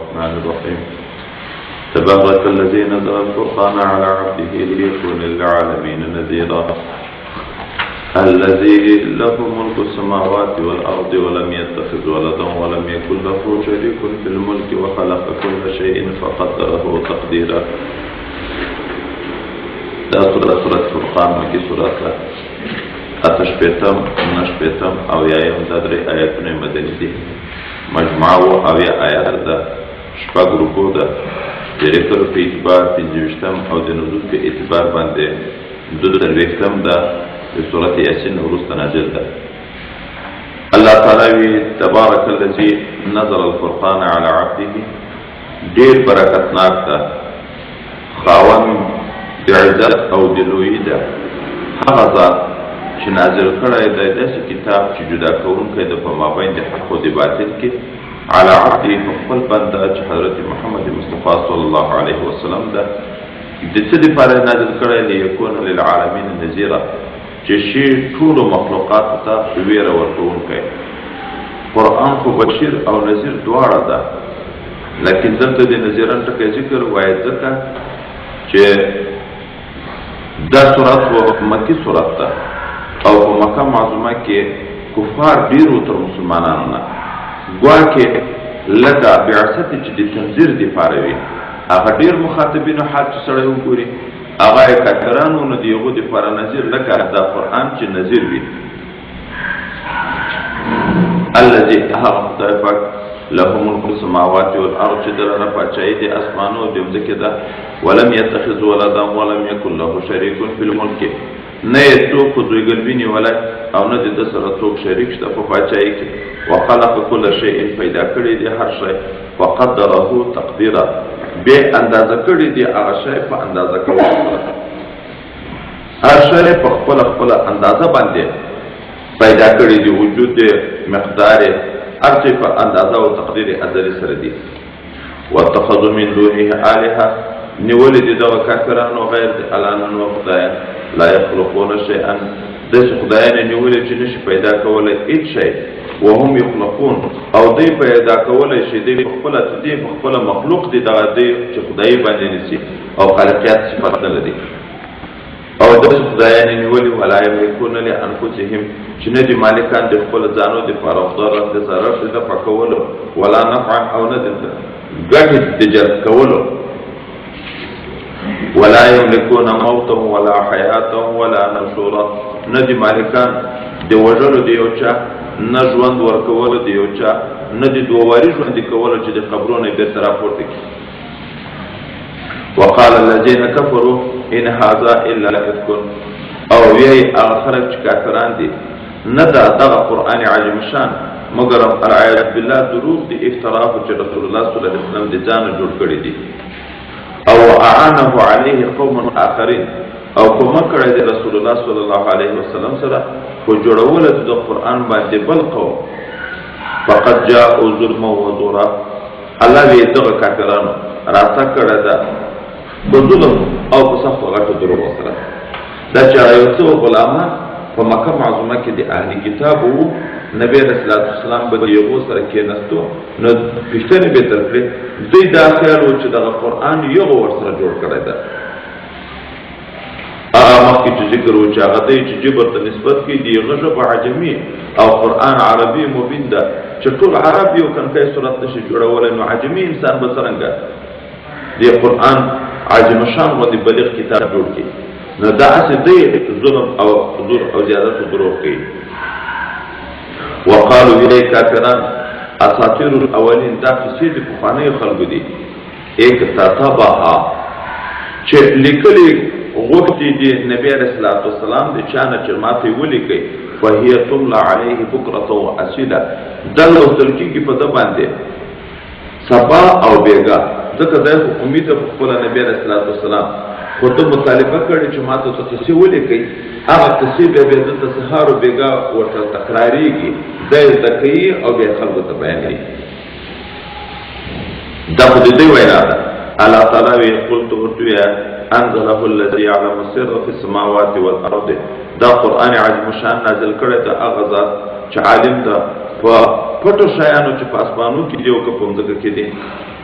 الرحمن الرحيم تبارك الذي نزل الفرقان على عبده ليكون للعالمين نذيرا الذي له ملك السماوات والأرض ولم يتخذ ولدا ولم يكن له شريك في الملك وخلق كل شيء فقدره تقديرا. دا سورة فرقان مکی سورة اتشپیتم نشپیتم او یایم دا دری آیتون مدنی دی مجموعو او یا آیات دا شپاگ رکو دا دیرکر پی اعتبار پینجوشتم او دی نزول پی اعتبار بانده دو درویختم دا سورة یاسین ورست نازل دا. اللہ تعالی تبارک الذی نزل الفرقان على عبده دیر برکتناک دا خاون بعزت او دلوی دا هغه ذات چې نازل کړی دی داسې کتاب چې جدا کوونکی د په مابین د حق او د باطل کې علی عبده په خپل بنده چې حضرت محمد مصطفی صلی الله علیه وسلم ده د څه دپاره نازل کړی لیکون للعالمین نذیرا چې شي ټولو مخلوقاتو ته ویره ورکوونکی. قرآن خو بشیر او نذیر دواړه ده لیکن دلته د نذیرن ټکی ذکر وایي ځکه چې دا صورت و مکی صورت ده او په مکه معظمه کې کفار ډیرو تر مسلمانانو نه ګواکې لکه بعثت چې د تنذیر دپاره وي هغه ډیر مخاطبینو حال چې سړی وګوري هغه یې کافرانو نه د هغو دپاره نذیر لکه دا قرآن چې نذیر وي. الذي هغه خدای پاک له ملک السماوات والارض چې دلته پاچاهي د اسمانو او د ځمکې ده ولم يتخذ ولدا ولم يكن له شريك في الملك نه یې څوک په دویګلوي نیولی او نه د ده سره څوک شریک شته په پاچاهي کې وخلق كل شيء پیدا کړی دی هر شی وقدره تقدیرا بې اندازه کړی دی هغه شی په اندازه کولو سره هر شی په خپله اندازه باندې پیدا کړی دی وجود دی مقدار هر شی په اندازه او تقدیر ازلي سره دی. واتخذوا من دونه آلهه نیولې دي دغه کافرانو غیر د الله نه نور خدایان لا یخلقون شیئا داسې خدایان یې نیولې چې نشي پیدا کولی هېڅ شی وهم یخلقون او دوی پیدا کولی شي دوی په خپله مخلوق دي دغه دوی چې خدایي باندې نیسي او خالقیت صفت نه لري او داسې خدایان یې نیولي ولا یملکون لانفسهم چې نه دي مالکان د خپلو ځانو دپاره ضرر د ضرر د دفع کولو ولا نفعا او نه د ګټې د جلب کولو ولا يملكون موتا ولا حياة ولا نشورا ندي مالکان دی وژلو دی یو چا نه ژوند ورکولو دی یو چا نه دی دوواري ژوندي کولو چې د قبرونو یې بېرته راپورته کړي. وقال الذين كفروا ان هذا الا افك او ویایي هغه خلک چې کافران دي نه ده دغه قرآن عجم شان مګر العیاذ بالله دروغ دي افتراء چې رسول الله صلی الله علیه وسلم د ځانه جوړ کړي دي او اعانه عليه قوم اخرين او کوم کړی دی رسول الله صلی الله علیه وسلم سره خو جوړول د قرآن باندې بل قوم فقد جاءوا ظلما وزورا الله وی دغه کافرانو راته کړی ده په ظلم او په سخت غټو دروغ سره دا چې یو څو غلامان په مکه معظمه کې د اهلي کتاب وو نبی رسول الله اسلام به یو سره کېناستو نو پښتنه به تر کړې دوی دا خیال و چې دغه قرآن یو ور سره جوړ کړی ده هغه مخکې چې ذکر و چې هغه دی چې جبر ته نسبت کوي د هغه ژبه عجمي او قرآن عربي مبین ده چې ټول عرب یو کنکی صورت نشي جوړولی نو عجمي انسان به څرنګه د قرآن عجم شان غوندې بلیغ کتاب جوړ کړي نو دا هسې دی ظلم او زور او زیادت و دروغ کوي. وقالو ویلی کافران اساطیر الاولین دا قصې د پخوانیو خلکو دي اکتتبها چې لیکلي غوښتي دي نبی علیه الصلاة والسلام د چا نه چې ماته یې ولیکئ فهي تملی علیه بکرة واصیله دا لوستل کېږي په ده باندې سبا او بیګا ځکه دی خو امید په خپله نبی علیه الصلاة والسلام خو ته مطالبه کړې چې ماته څه قصې ولیکئ هغه قصې بیا دلته سهار و بیګا ورته تکراریږي دی زده کوي او بیا خلکو ته بیانوي دا خو د دوی وینا ده. الله تعالی وی قلت ورته ویه انزله الذي يعلم السر في السماوات والارض دا قرآن عظیم شان نازل کړی ده هغه ذات چې عالم ده په پټو شیانو چې په اسمانو کې دي او که په مځکه کې دي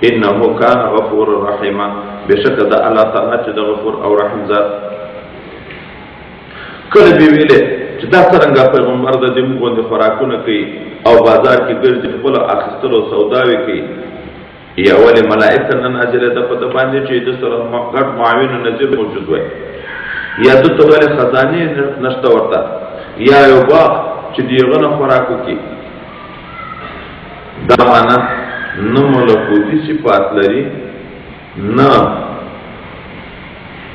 انه کان غفور رحیم، بشک دا الله تعالی چې د غفور او رحیم ذات. کله به ویلې چې دا څنګه پیغمبر د دې موږ خوراکونه کوي او بازار کې ګرځي خپل اخیستلو سوداوي کوي، یا ولې ملائکه نه نازله ده په د باندې چې د سره غټ معاون نظیر موجود وي، یا د تو ولې خزانه نشته ورته، یا یو باغ چې دیغه نه خوراکو کوي. دا معنا نه ملکوتی صفات لري نه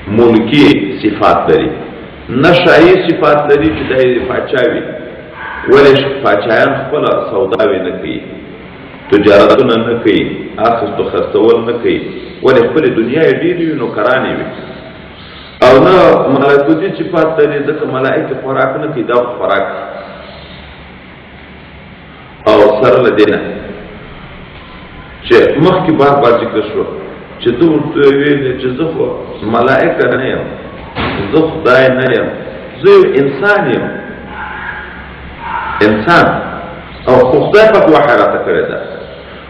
ملکی صفات لري، نه شاهي صفات لري چې د پاچاوي، ولې پاچایان خپل سوداوي نه کوي، تجارتونه نه کوي، اخیستو خرڅول نه کوي، ولې خپل دنیا یې ډېرې وي نوکرانې وي. او نه ملکوتی صفات لري ځکه ملائکه خوراک نه کوي، دا خوراک. او سره له دې نه چې مخکې بار ذکر شو چې ده ورته ویلې چې زه خو ملائکه نه یم، زه خدای نه یم، زه یو انسان یم، انسان. او خو خدای پاک وحی راته کړې ده.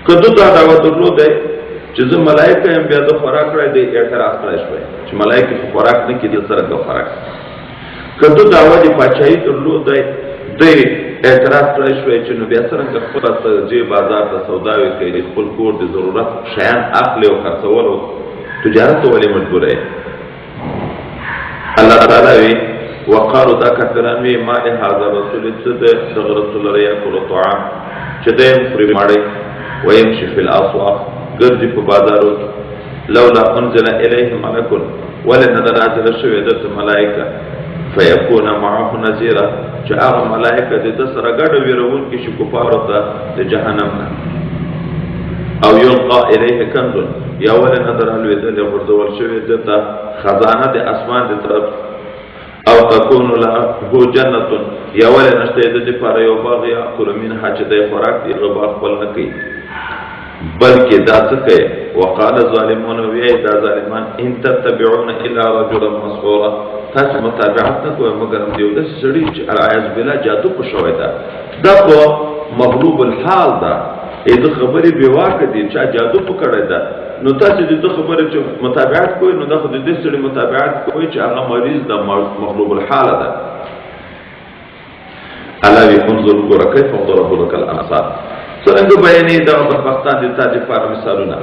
که ده دا دعوه درلودی چې زه ملائکه یم، بیا ده خوراک کړی دی، اعتراض کړی شوی چې ملائکه خو خوراک نه کړي، ده څرنګه خوراک. که ده دعوه د پاچاهي درلودی، دی اعتراض کړی شوی چې نو بیا څرنګه خپله ځې بازار ته سوداوي کوي، خپل کور د ضرورت شیان اخلي او خرڅولو تجارت ته ولې مجبوره یې؟ الله تعالی وی وقالو دا کافران وی ما لهذا رسول څه د دغه رسول لري یاکل طعام چې دی خوري ماړی ويمشي في الاسواق ګرځي په بازارو کې، لولا انزل الیه ملک ولن نازل شوی د ملائکه فیکون معه نذیرا چې هغه ملائکه د سره ګډ ویرون کې شي کفارو ته د جهنم نه. او یلقى الیه کنز یا ولن درالوی د غرزول شوی د خزانه د اسمان د طرف، او تكون له جنت یا ولن نشته د لپاره یو باغ یاکل منها چې د خوراک دی غبا خپل نه کوي، بلکې دا څه کوي. وقال الظالمون وی دا ظالمان ان تتبعون الا رجلا مسحورا، تاسو متابعت نه کوئ مګر دیو د سړي چې اعوذ بالله جادو په شوی ده، دا په مغلوب الحال ده، د خبرې بیواکه دي چې جادو پکړی ده. نو تاسو د خبرې چې متابعت کوئ، نو دا خو د دې سړي متابعت کوئ چې هغه مریض ده، مغلوب الحال ده. الا انظر ګوره کیف ضرب لك الامثال، څرنګه بیانې دا بدبختان دي تا دپاره مثالونه.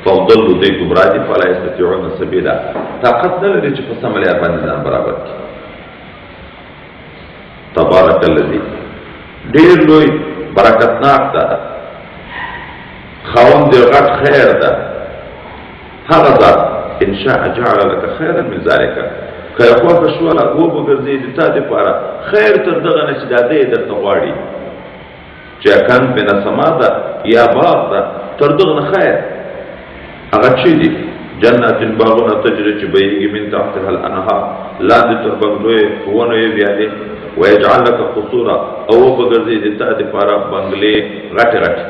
فضلوا دی ګمراه دي فلا یستطيعون سبیلا، طاقت نه لري چې په سمه لار باندې ځان برابر کړي. تبارک الذي ډېر لوی برکتناک ده، خاوند د غټ خیر ده، هغه ذات ان شاء جعل لك خيرا من ذلك، که یې خوښه شوله وبګرځي د تا دپاره خیر تر دغه نه چې دا دی درته غواړي، چې کن بین سما ده یا باغ ده، تر دغه نه خیر. هغه چې دي جنات باغونه تجري چې بهیږي من تحتها الانهار، لاندې تر بنګلو ونو یې ویالې، ویجعل لك قصورا او وبګرځي د تا دپاره بنګلې غټې غټې.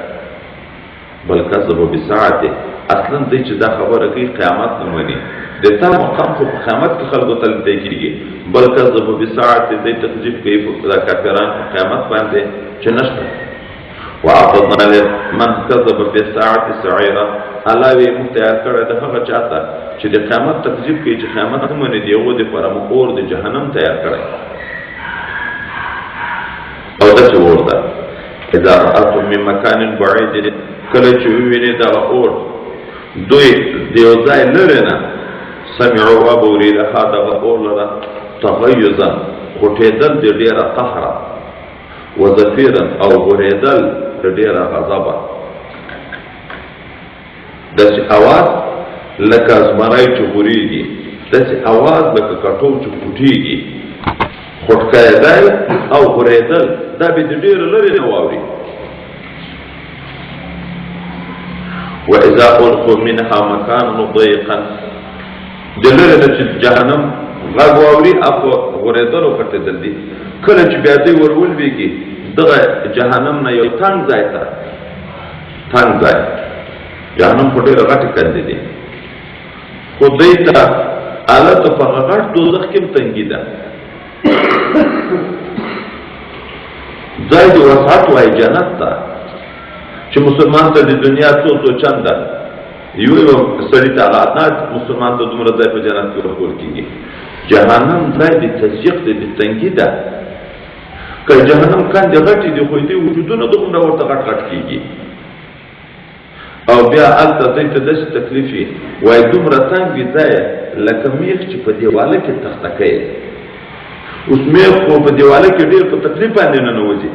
بل کذبوا بساعته، اصلا دی چې دا خبره کوي قیامت نه مني، د تا مقام خو په قیامت کې خلکو ته لیدی کېږي. بل کذبوا بساعته، دی تکذیب کوي دا کافران په قیامت باندې چې نشته. وعرضنا لمن كذب بالساعة سعيرا، الله وی موږ تیار کړی د هغه چا ته چې د قیامت تکذیب کوي، چې قیامت نه مني، د هغو دپاره موږ اور د جهنم تیار کړی. او داسې اور ده اذا رأتم من مکان بعید، کله چې وویني دغه اور دوی د یو ځای لرې نه، سمعوا وبوري لها دغه اور لره تغیظا خوټېدل د ډېره قهره، وزفیرا او غورېدل د ډېره غضبه، داسې اواز لکه زمری چې غورېږي، داسې اواز لکه کټو چې پوټېږي، خوټکېدل او غورېدل دا به د ډېره لرې نه واوري. واذا القوا منها مكانا ضيقا، د لرې نه چې جهنم غږ واوري اخو غورېدل او کټېدل دي. کله چې بیا دوی ور ولوېږي دغه جهنم نه یو تنګ ځای ته، تنګ ځای، جهنم خو ډېره غټې کندې دي، خو دوی ته هلته په هغه غټ دوزخ کې هم تنګي ده. ځای د وسعت وایي جنت ته، چې مسلمان ته د دنیا څو چنده یو سړي ته هغه ادنا مسلمان ته دومره ځای په جنت کې ورکول کېږي. جهنم ځای د تضییق دی، د تنګي ده. که جهنم کندې غټې دي خو دې وجودونه دومره ورته غټ غټ کېږي او بیا هلته دوی ته داسې تکلیف وي وایي دومره تنګ وي ځای لکه میخ چې په دیواله کې تختکۍ. اوس میخ خو په دیواله کې ډېر په تکلیف باندې ننوځي،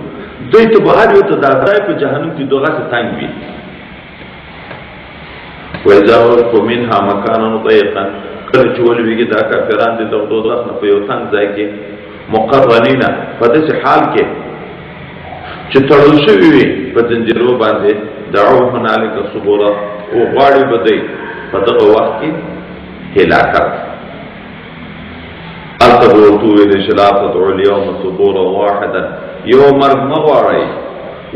دوی ته به هر یو ته دا ځای په جهنم کې دغسې تنګ وي. وإذا ألقوا منها مكانا ضيقا، کله چې ولوېږي دا کافران دي د دوزخ نه په یو تنګ ځای کې مقرنین، په داسې حال کې چې تړل شوي وي په زنجیرو باندې، دعوا هنالک ثبورا، وغواړي به دوی په دغه وخت کې هلاکت. هلته به ورته وویلې چې لا تدعوا اليوم ثبورا واحدا، یو مرګ مه غواړئ،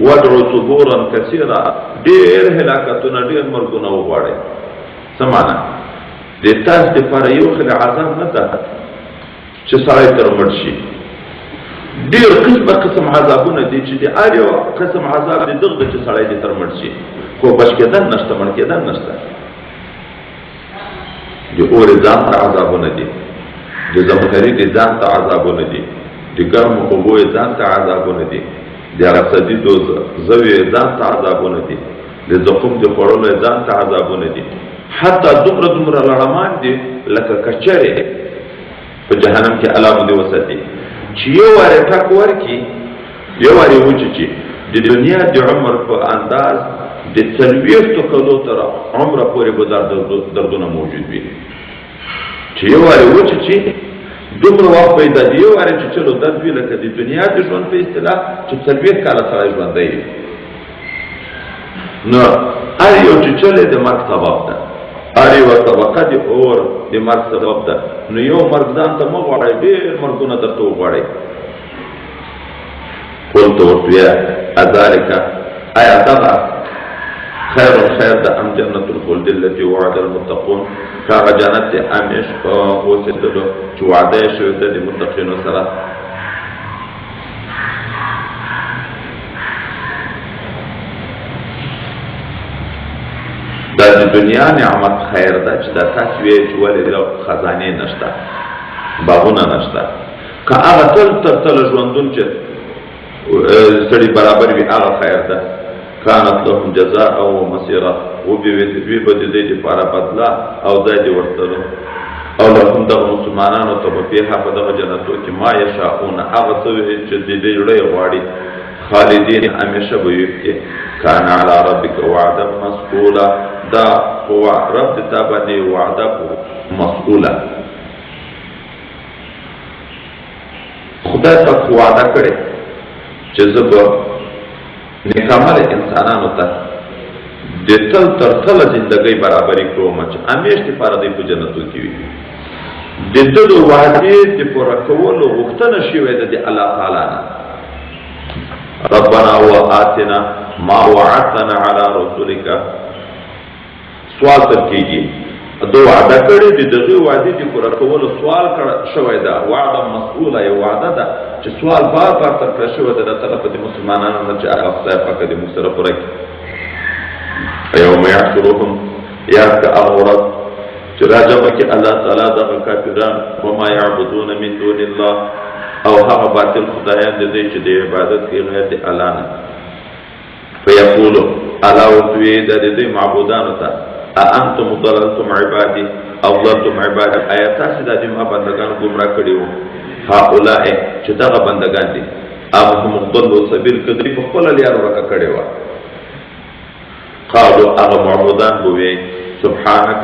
وادعوا ثبورا کثیرا، ډېر هلاکتونه ډېر مرګونه وغواړئ. څه معنا؟ د تاسو دپاره یو خل عذاب نه ده چې سړی تر مړ شي، ډېر قسم عذابونه دي چې د هر یو قسم عذاب د دغه ده چې سړی دې تر مړ شي، خو بچ کېدن نشته، مړ کېدن نشته. د اورې ځان ته عذابونه دي، د زمکري د ځان ته عذابونه دي، د ګرمو اوبو یې ځان ته عذابونه دي، د رصدیدو زوی یې ځان ته عذابونه دي، د زخم د خوړلو یې ځان ته عذابونه دي. حتی دومره لړمان دي لکه کچرې په جهنم کې الله باندې وساتي چې یو وارې ټک ورکي، یو وارې وچیچي، د دنیا د عمر په انداز د 40 کلو تر عمره پورې به دردونه موجود وي. چې یو وارې وچیچي دومره وخت پیدا دی، یو وارې چې چلو درد وي لکه د دنیا د ژوند په اصطلاح چې 40 کاله سړی ژوندی وي. نو هر یو چې چلې د مرګ سبب ده، هر یوه طبقه د اور د مرګ سبب ده. نو یو مرګ ځان ته مه غواړئ، ډېر مرګونه درته وغواړئ. قلت ورته ویه اذلک، آیا دغه خیر ده ام جنت الخلد التي وعد المتقون، که هغه جنت د همیش په اوسېدلو چې وعده یې شوې ده د متقینو سره. دا د دنیا نعمت خیر ده چې دا تاسو ویې چې ولې د خزانې نشته، باغونه نشته. که هغه تل ژوندون چې سړي برابر وي هغه خیر ده. کانت لهم جزاء او مسیره، وی به د دوی دپاره بدله او ځای د ورتلو. او لهم دغه مسلمانانو ته به فیها په دغه جنتو کې ما یشاءون، هغه څه چې د دوی زړه یې غواړي، خالدین همیشه به وي پکې. کان علی ربک وعدا مسئولا، دا رب د تا باندې وعده مسئوله. خدای پاک وعده کړې چې زه به نیکعمل انسانانو ته د تل تر تله زندګۍ برابري کوم چې همیش دپاره دوی په جنتو کې وي. د ده د وعدې د پوره کولو غوښتنه شوې ده د الله تعالی نه. ربنا وآتنا ما وعدتنا على رسولك، سوال تر کېږي دو وعده کړې د دغې وعدې د پوره کولو سوال شوی ده. وعده مسئوله یو وعده ده چې سوال بار تر کړه شوی ده د طرفه د مسلمانانو نه چې هغه خدای پاک دې موږ سره پوره کړي. یوم یحشرهم، یاد که هغه ورځ چې راجمع کړي الله تعالی دغه کافران وما یعبدون من دون الله، او هغه باطل خدایان دي چې د عبادت کې غیر د الله نه. فیقولو، الله ورته وایي د دې معبودانو ته اانتم ضللتم عبادي او ضللتم عبادي، آیا تاسو د دې ما بندگان ګمراه کړي وو؟ هؤلاء چې دغه بندگان دي هغه هم ضلوا سبیل، که دوی په خپله لار ورکه کړې وه. قالو، هغه معبودان به وایي سبحانک،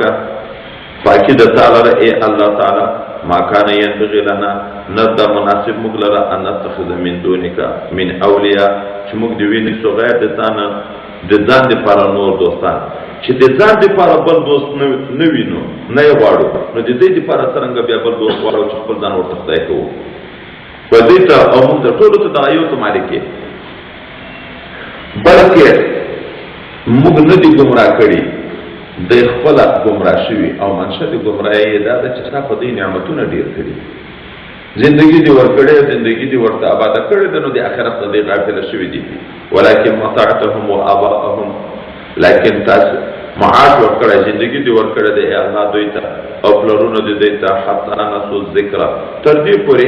پاکي د تا لره ای الله تعالی، ما کان ینبغي لنا، نه دا مناسب موږ لره ان نتخذ من دونک من اولیاء، چې موږ د ونیسو غیر د تا نه د ځان دپاره نور دوستان، چې د ځان دپاره بل دوست نه وینو، نه یې غواړو، نو د دې دپاره څرنګه بیا بل دوست غواړو چې خپل ځان ورته خدای کوو. په دې ته او موږ د ټولو ته دغه یو ته مالک یې، بلکې موږ نه دي ګمراه کړي، د خپله ګمراه شوي. او منشه د ګمراهۍ یې دا ده چې ستا په دې نعمتونه ډېر کړي، زندگی دې ورکړې، زندگی دې ورته آباده کړې ده، نو د آخرت نه دې غافله شوي دي. ولکن متعتهم و آباءهم، لیکن تاسو معاش ورکړی زندگی دی ورکړی دی الله دوی ته او پلرونه دی دوی ته حتی نسو ذکر تر دې پورې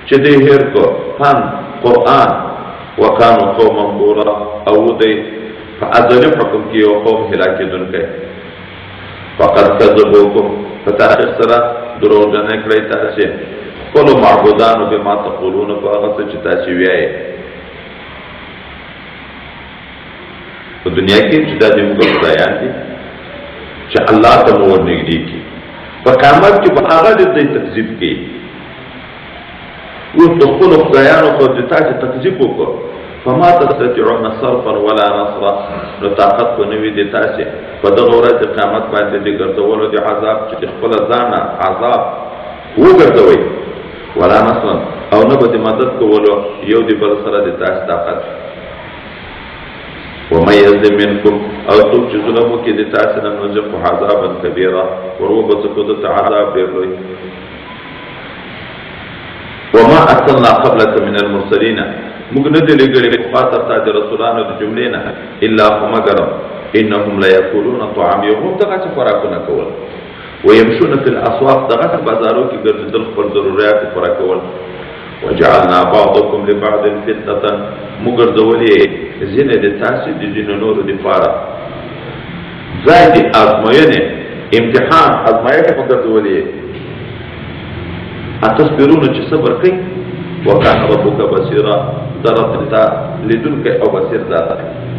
چې دی هیر کو فن قرآن وکانو قوما بورا او دی په ازلی حکم کې یو قوم هلاکېدونکی فقد کذبوکم په تاریخ سره دروغجنۍ کړئ تاسې خپلو معبودانو بما تقولون په هغه څه چې تاسې وایئ په دنیا کې چې دا زموږ خدایان دي چې الله ته مو ورنږدې کړي په قیامت کې به هغه د دوی تکذیب کوي اوس د خپلو خدایانو خو د تاسې تکذیب وکړو فما تستطيعون صرفا ولا نصرا نو طاقت کو نه وي د تاسې په دغه ورځ د قیامت باندې د ګرځولو د عذاب چې خپله ځانه عذاب وګرځوئ ولا نصرا او نه به د مدد کولو یو د بل سره د تاسې طاقت ومن يظلم منكم او څوک چې ظلم وکړي د تاسې نه نذقه عذابا کبیرا ور وبڅکو دته عذاب ډېر لوی وما ارسلنا قبلك من المرسلين موږ نه دي لېږلي پخوا تر تا د رسولانو د جملې نه الا خو مګر انهم لیاکلون طعام یو هم دغه څه خوراکونه کول ويمشون في الاسواق دغه بازارو کې ګرځېدل خپل ضرورت پوره کول وجعلنا بعضكم لبعض فتنه مګرځولې ځینې د تاسې د ځینو نورو دپاره ځای د ازموینې امتحان ازمایښت مګرځولې اتصبرون چې صبر کوي وکان ربک بصیرا در رب تا لیدونکی او بصیر ذات دی